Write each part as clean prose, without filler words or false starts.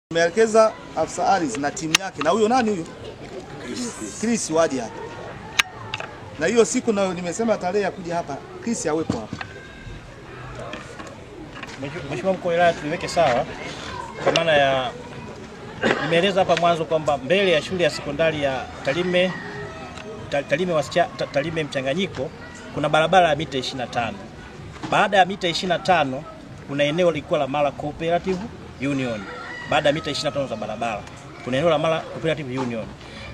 Tumeelekeza afisa ardhi na timu yake na huyo nani huyo? Chris waje hapa. Na hiyo siku nayo nimesema tarehe ya kuja hapa, Chris awepo hapa. Mheshimiwa Mkuu wa Wilaya, tuliweke sawa kwa maana ya nimeeleza hapa mwanzo kwamba mbele ya shule ya sekondari ya Tarime mchanganyiko kuna barabara ya mita 25. Baada ya mita 25 kuna eneo lilikuwa la Mara Cooperative Union. Baada ya mita 25 za barabara kuna eneo la Mara Cooperative Union.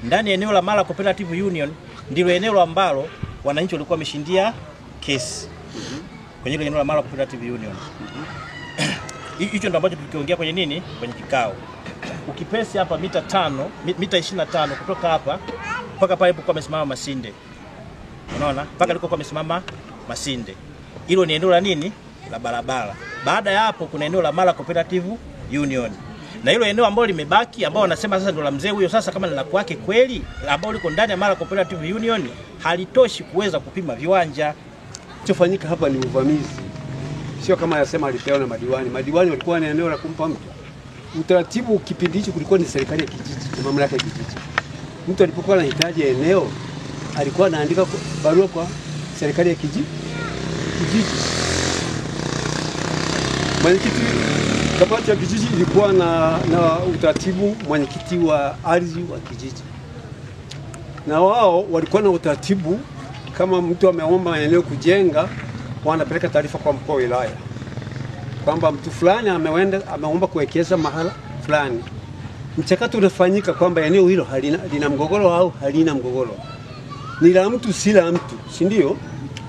Ndani ya eneo la Mara Cooperative Union ndilo eneo ambalo wananchi walikuwa wameshindia kesi. Kwenye eneo la Mara Cooperative Union. Hicho ndio ambacho tukiongea kwenye nini? Kwenye kikao. Ukipesi hapa mita 25 kutoka hapa mpaka pale alipokuwa amesimama Masinde. Unaona? Mpaka alikokuwa amesimama Masinde. Hilo ni eneo la nini? La barabara. Baada ya hapo kuna eneo la Mara Cooperative Union. Na hilo eneo ambalo limebaki ambao wanasema sasa ndio la mzee huyo sasa kama ni la kwake kweli ambao liko ndani ya Mara Cooperative Union halitoshi kuweza kupima viwanja. Kilichofanyika hapa ni uvamizi. Sio kama yasema alipewa na madiwani. Madiwani walikuwa na eneo la kumpa mtu. Utaratibu kipindi hicho kulikuwa ni serikali ya kijiji, na mamlaka ya kijiji. Mtu alipokuwa anahitaji eneo alikuwa anaandika barua kwa serikali ya kijiji. Mwenyekiti kamati ya kijiji ilikuwa na utaratibu mwenyekiti wa ardhi wa kijiji. Na wao walikuwa na utaratibu kama mtu ameomba eneo kujenga wanapeleka taarifa kwa mkuu wa wilaya kwamba mtu fulani ameomba kuwekeza mahala fulani. Mchakato unafanyika kwamba eneo hilo lina mgogoro au halina mgogoro. Ni la mtu si la mtu, si ndio?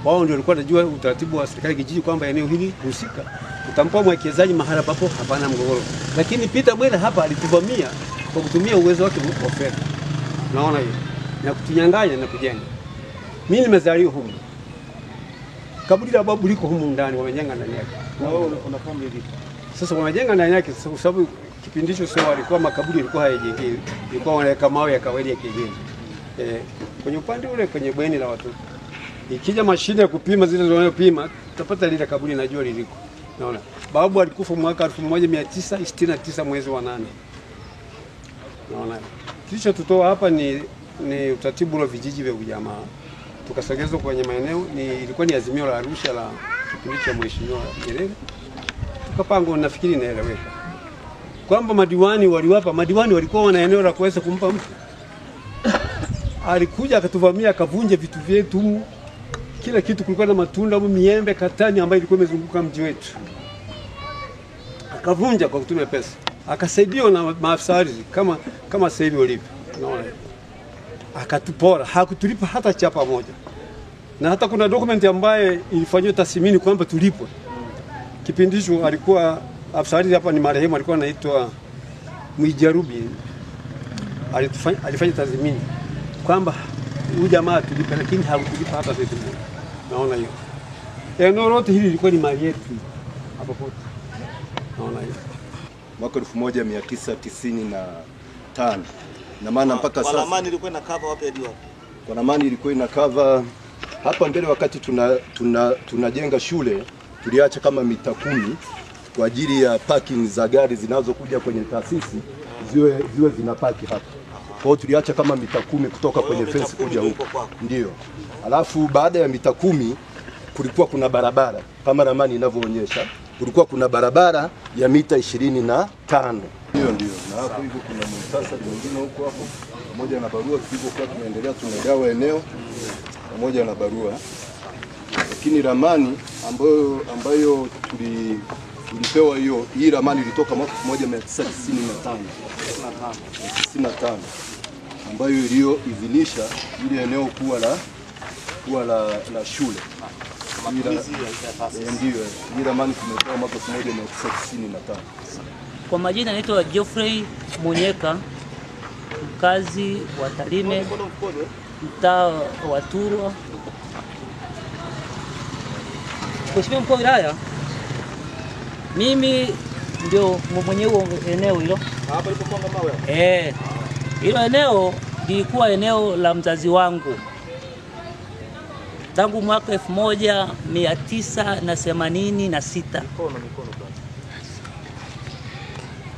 Wao ndio walikuwa wanajua utaratibu wa serikali kijiji kwamba eneo hili husika utampa mwekezaji mahala papo hapana mgogoro. Lakini Peter Bwela hapa alituvamia kwa kutumia uwezo wake wa fedha. Naona hiyo. Na kutunyang'anya na kujenga. Mimi nimezaliwa humu. Kaburi la babu liko humu ndani wamejenga ndani yake. Na wewe unafahamu hili. Sasa wamejenga ndani yake kwa sababu kipindi hicho sio walikuwa makaburi yalikuwa hayajengewi. Ilikuwa wanaweka mawe ya kawaida ya kienyeji. Kwenye upande ule kwenye bweni la watoto. Ikija mashine ya kupima zile zinazopima tutapata lile kaburi najua liliko. Naona. Babu alikufa mwaka 1969 mwezi wa 8. Naona. Kisha tutoa hapa ni utaratibu wa vijiji vya ujamaa. Tukasogezwa kwenye maeneo ilikuwa ni azimio la Arusha la kipindi cha Mheshimiwa Nyerere. Tukapanga nafikiri inaeleweka. Kwamba madiwani walikuwa wana eneo la kuweza kumpa mtu. Alikuja akatuvamia akavunja vitu vyetu. Kila kitu kulikuwa na matunda au miembe katani ambayo ilikuwa imezunguka mji wetu. Akavunja kwa kutumia pesa. Akasaidiwa na maafisa ardhi kama sasa hivi walivyo. Unaona? Akatupora, hakutulipa hata chapa moja. Na hata kuna dokumenti ambaye ilifanywa tathmini kwamba tulipwe. Kipindi hicho alikuwa afisa ardhi hapa ni marehemu alikuwa anaitwa Mwijarubi. Alifanya tathmini kwamba huyu jamaa tulipa lakini hakutulipa hata senti moja. Naona hiyo. Eneo lote hili lilikuwa ni mali yetu hapo pote. Naona hiyo. Mwaka 1995. Na maana mpaka sasa. Kwa ramani ilikuwa ina cover wapi hadi wapi? Kwa ramani ilikuwa ina cover hapa mbele wakati tunajenga shule tuliacha kama mita 10 kwa ajili ya parking za gari zinazokuja kwenye taasisi ziwe zinapaki hapa. Kwa hiyo tuliacha kama mita 10 kutoka kwenye fence kuja huko. Ndio. Alafu baada ya mita 10 kulikuwa kuna barabara kama ramani inavyoonyesha. Kulikuwa kuna barabara ya mita 25. Ndio. Na hapo hivyo kuna muhtasari mwingine huko hapo pamoja na barua tulivyokuwa tunaendelea tunagawa eneo pamoja na barua. Lakini ramani ambayo tulipewa hii ramani ilitoka mwaka 1995 ambayo iliyoidhinisha ile eneo kuwa la shule. Ndio, hii ramani tumepewa mwaka 1995. Kwa majina naitwa Geoffrey Munyeka, mkazi wa Tarime, mtaa wa Turwa. Mheshimiwa Mkuu wa Wilaya, mimi ndio mwenye eneo hilo. Hapa ilipopanga mawe. Hilo eneo lilikuwa eneo la mzazi wangu. Tangu mwaka 1986.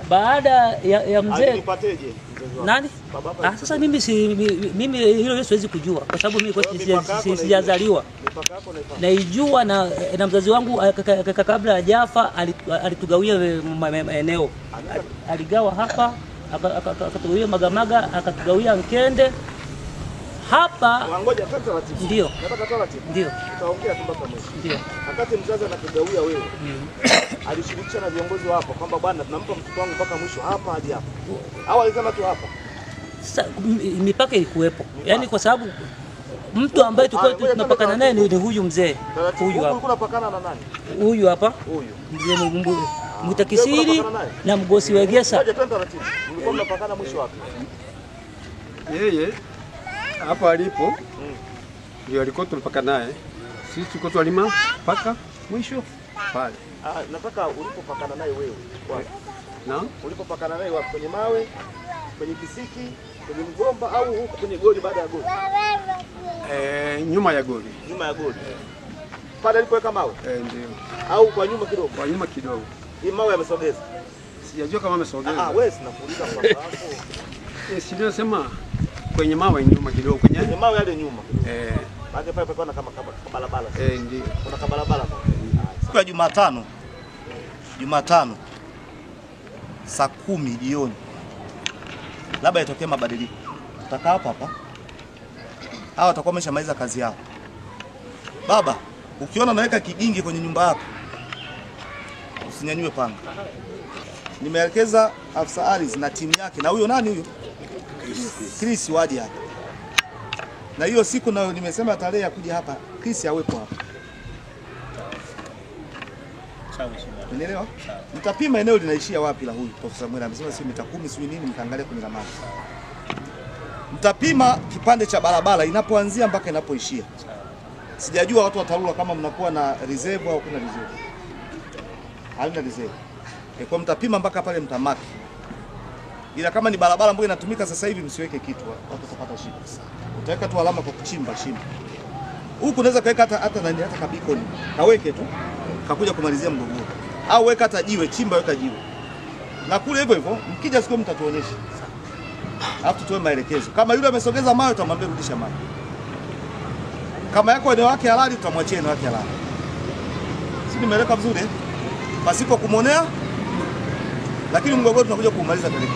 baada ya mzee Alinipateje mzazi wako? nani? Sasa mimi hilo siwezi kujua kwa sababu mimi sijazaliwa. Mipaka yako naifahamu. Naijua na mzazi wangu kabla hajafa alitugawia eneo. Aligawa hapa, akatugawia Magamaga, akatugawia Nkende. Hapa Ngoja kwanza taratibu. ndio. Nataka taratibu. Ndio. Tutaongea tu mpaka mwisho. Ndio. Wakati mzazi anakugawia wewe, alishirikisha na viongozi wako kwamba bwana tunampa mtoto wangu mpaka mwisho hapa hadi hapa. Au alisema tu hapa? Sasa mipaka ilikuwepo. Yaani kwa sababu mtu ambaye tulikuwa tunapakana naye ni huyu mzee. Huyu hapa. Ulikuwa unapakana na nani? Huyu hapa. Huyu. Mzee Mutakisiri na Mgosi Wegesa. Ngoja twende taratibu. Mlikuwa mnapakana mwisho wapi? Yeye hapa alipo ndio alikuwa tunapaka naye. Sisi tulikuwa twalima mpaka mwisho pale. Nataka ulipopakana naye wewe. Wapi? Naam. Ulipopakana naye wapi? Kwenye mawe, kwenye kisiki, kwenye mgomba au huko kwenye goli baada ya goli? Nyuma ya goli. Nyuma ya goli. Pale alipoweka mawe? Ndio. Au kwa nyuma kidogo? Kwa nyuma kidogo. Hii mawe yamesogeza. Sijajua kama amesogeza. Wewe sinakuuliza kwa sababu. Sio sema kwenye mawe nyuma kidogo Kwenye mawe yale nyuma. Baada pale pale kama barabara. Ndio. Kuna barabara pale. Siku ya Jumatano saa 10 jioni. Labda itokee mabadiliko. Tutakaa hapa. Hawa watakuwa wameshamaliza kazi yao. Baba, ukiona naweka kigingi kwenye nyumba yako, usinyanyue panga. Nimeelekeza afisa ardhi na timu yake na huyo nani huyo? Chris waje hapa. Na hiyo siku nayo nimesema tarehe ya kuja hapa, Chris awepo hapa. Sawa. Unaelewa? Mtapima eneo linaishia wapi la huyu Profesa Mwera. Amesema sio mita 10 sio nini, mkaangalia kwenye ramani. Mtapima kipande cha barabara inapoanzia mpaka inapoishia. Sijajua watu wa TARURA kama mnakuwa na reserve au kuna reserve. Halina reserve. Kwa mtapima mpaka pale mtamaki. Ila kama ni barabara ambayo inatumika sasa hivi msiweke kitu, watu watapata shida. Utaweka tu alama kwa kuchimba shimo. Huku unaweza kaweka hata kabikoni. Kaweke tu. Kakuja kumalizia mgogoro. Au weka hata jiwe, chimba weka jiwe. Na kule hivyo hivyo, mkija siku mtatuonyesha. Alafu tutoe maelekezo. Kama yule amesogeza mawe tutamwambia rudisha mawe. Kama yako eneo wake halali tutamwachia eneo wake halali. Si nimeeleka vizuri eh? Pasipo kumonea. Lakini mgogoro tunakuja kumaliza tarehe 10.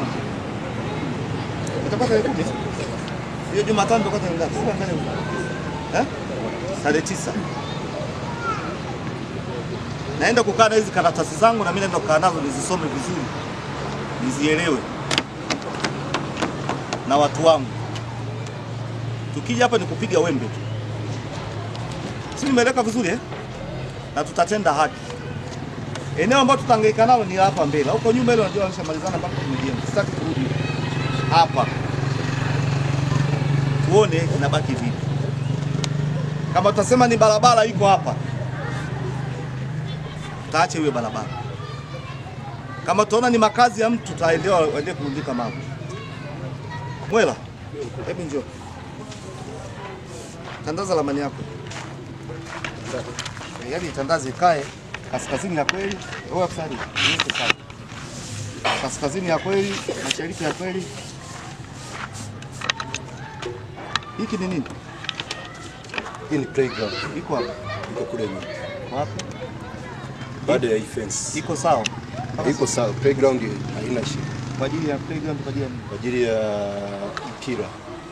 Utapata tarehe 10? Hiyo Jumatano tutakuwa tarehe ngapi? Tarehe 9. Naenda kukaa na hizi karatasi zangu na mimi naenda kukaa nazo nizisome vizuri. Nizielewe. Na watu wangu. Tukija hapa ni kupiga wembe tu. Si nimeeleka vizuri eh? Na tutatenda haki. Eneo ambalo tutahangaika nalo ni hapa mbele. Huko nyuma ile unajua walishamalizana mpaka tumejenga. Sitaki kurudi hapa. Tuone inabaki vipi. Kama tutasema ni barabara iko hapa, taache hiyo barabara. Kama tuona ni makazi ya mtu, tutaendelea kurundika mawe. Mwela, hebu njoo. Tandaza ramani yako. Yaani tandaze kae kaskazini ya kweli, wewe afsari. Kaskazini ya kweli, mashariki ya kweli. Hiki ni nini? Hii ni playground. Iko hapa. Iko kule nyuma. Wapi? Baada ya fence. Iko sawa. Iko sawa. Playground haina shida. Kwa ajili ya playground, kwa ajili ya kwa ajili ya mpira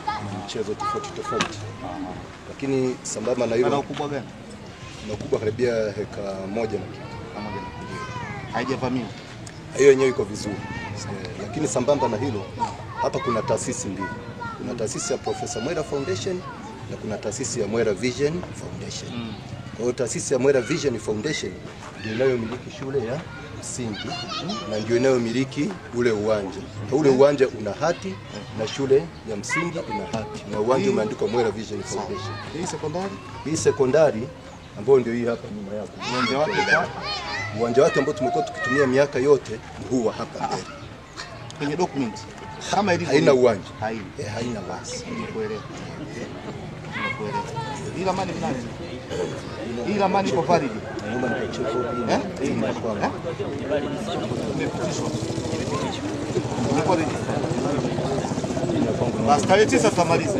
na mchezo tofauti. Lakini sambamba na hilo, ana ukubwa gani? Na ukubwa karibia heka 1 na kitu. Haijavamiwa. Hiyo yenyewe iko vizuri. Lakini sambamba na hilo, hapa kuna taasisi mbili. Kuna taasisi ya Profesa Mwera Foundation na kuna taasisi ya Mwera Vision Foundation. Kwa hiyo taasisi ya Mwera Vision Foundation ndio inayomiliki shule ya msingi na ndio inayomiliki ule uwanja. Ule uwanja una hati na shule ya msingi ina hati na uwanja umeandikwa Mwera Vision Foundation. Hii sekondari? Hii sekondari ambayo ndio hii hapa nyuma yako. Uwanja wake ambao tumekuwa tukitumia miaka yote huu wa hapa mbele. Kwenye document kama ilivyo haina uwanja. Haina basi. Nimekuelewa. Hii ramani ni nani? Hii ramani iko valid. Naomba nikuchukue hii. Imepitishwa. imefikishwa. Basi tarehe 9 tutamaliza.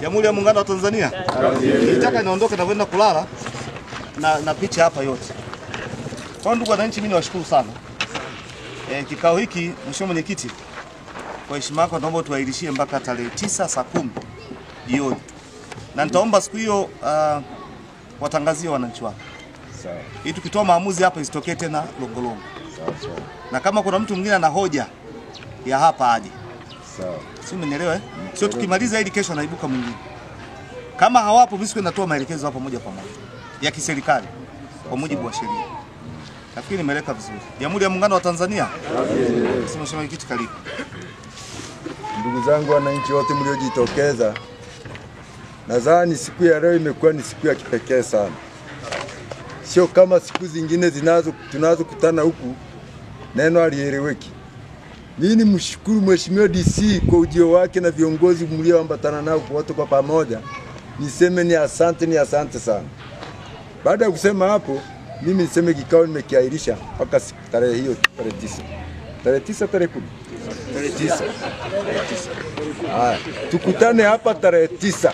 Jamhuri ya Muungano wa Tanzania. Nitaka niondoke na kwenda kulala na picha hapa yote. Kwa ndugu wananchi, mimi niwashukuru sana. Kikao hiki Mheshimiwa Mwenyekiti, kwa heshima yako naomba tuahirishie mpaka tarehe 9 saa 10 jioni. Na nitaomba siku hiyo watangazie wananchi wako. Sawa. Ili tukitoa maamuzi hapa isitokee tena longolongo. Sawa. Na kama kuna mtu mwingine ana hoja ya hapa aje. Sawa. Si umenielewa eh? Sio tukimaliza ili kesho anaibuka mwingine. Kama hawapo mimi siku natoa maelekezo hapa moja kwa moja ya kiserikali kwa mujibu wa sheria. Nafikiri nimeleka vizuri. Jamhuri ya Muungano wa Tanzania. Mheshimiwa Mwenyekiti, karibu. Ndugu zangu wananchi wote mliojitokeza, nadhani siku ya leo imekuwa ni siku ya kipekee sana. Sio kama siku zingine tunazokutana huku neno halieleweki. Mimi nimshukuru Mheshimiwa DC kwa ujio wake na viongozi mlioambatana nao wote kwa pamoja. Niseme ni asante sana. Baada ya kusema hapo, mimi niseme kikao nimekiahirisha mpaka tarehe hiyo, tarehe 9. Tarehe 9 tarehe 10. Tarehe 9. Haya, tukutane hapa tarehe 9.